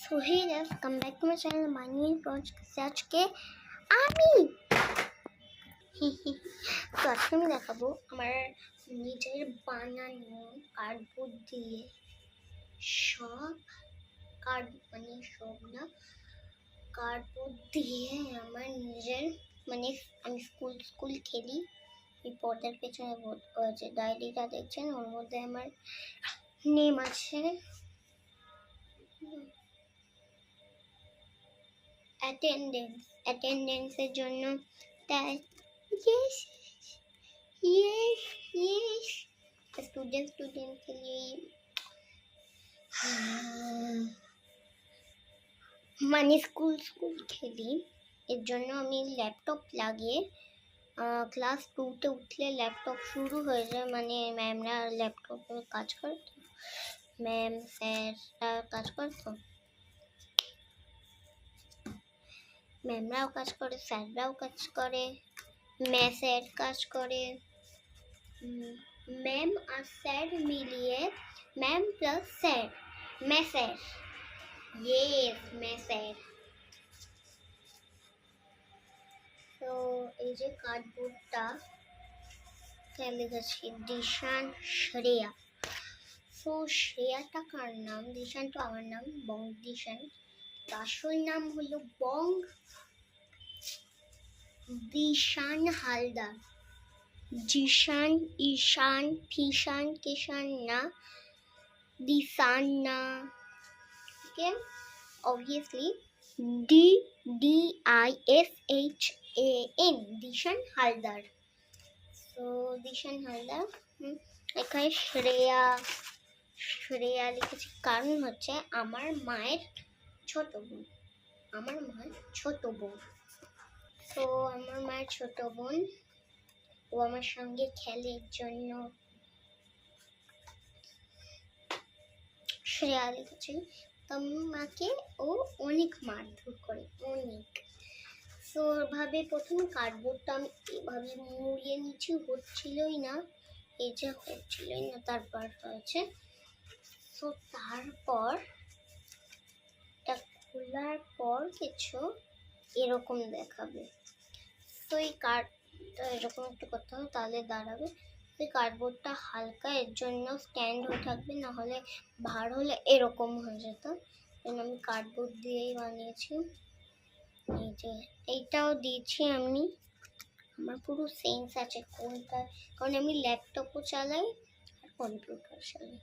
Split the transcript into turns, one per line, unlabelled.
So hey guys, come back to my channel. My name is আজকে আমি তো আজকে আমি দেখাবো আমার নিজের বানানো কার্ডবোর্ড দিয়ে সব কার্ডবোর্ড দিয়ে আমার নিজের আমি স্কুল খেলি। এই পর্দার পেছনে যে ডায়েরিটা দেখছেন ওর মধ্যে আমার নেম আছে, অ্যাটেন্ডেন্সের জন্য। তাই ইয়েস স্টুডেন্টকে নিয়ে স্কুল খেলি। এর জন্য আমি ল্যাপটপ লাগিয়ে ক্লাস 2তে উঠলে ল্যাপটপ শুরু হয়ে যায়, ম্যামরা ল্যাপটপে কাজ করতো, ম্যাম স্যাররা কাজ করতো, ম্যামরাও কাজ করে, স্যাররাও কাজ করে, স্যার কাজ করে, ম্যাম আর স্যার মিলিয়ে ma'am plus sir sir sir. তো এই যে কার্ডবোর্ডটা লিখেছি দিশান শ্রেয়া। তো শ্রেয়াটা কার নাম? দিশান তো আমার নাম, বং দিশান। আসল নাম হলো বং দিশান হালদার। জিশান, ঈশান, ফিশান, কিষান না, দিশান না। ওকে, obviously DISHAN দিশান হালদার। তো দিশান হালদার। এখানে শ্রেয়া লিখেছি কারণ হচ্ছে আমার মায়ের ছোট বোন। তো আমার মায়ের ছোট বোন ও আমার সঙ্গে খেলে, এর জন্য শ্রেয়া লিখেছি। মাকে ও অনেক মারধর করে, অনেক। তো ভাবে প্রথমে কার্ডবোর্ডটা আমি এভাবে মুড়িয়ে নিচে, হচ্ছিলই না, তারপর হয়েছে। তো তারপর এটা খোলার পর কিছু এরকম দেখাবে। তো এই কার্ডটা এরকম একটু করতে হবে, তাহলে দাঁড়াবে। এই কার্ডবোর্ডটা হালকা, এর জন্য স্ট্যান্ড হয়ে থাকবে, না হলে ভার হলে এরকম হয়ে যেত। আমি কার্ডবোর্ড দিয়েই বানিয়েছি। এই যে এইটাও দিয়েছি আমি, আমার পুরো সেন্স আছে কোনটা, কারণ আমি ল্যাপটপও চালাই আর কম্পিউটার চালাই।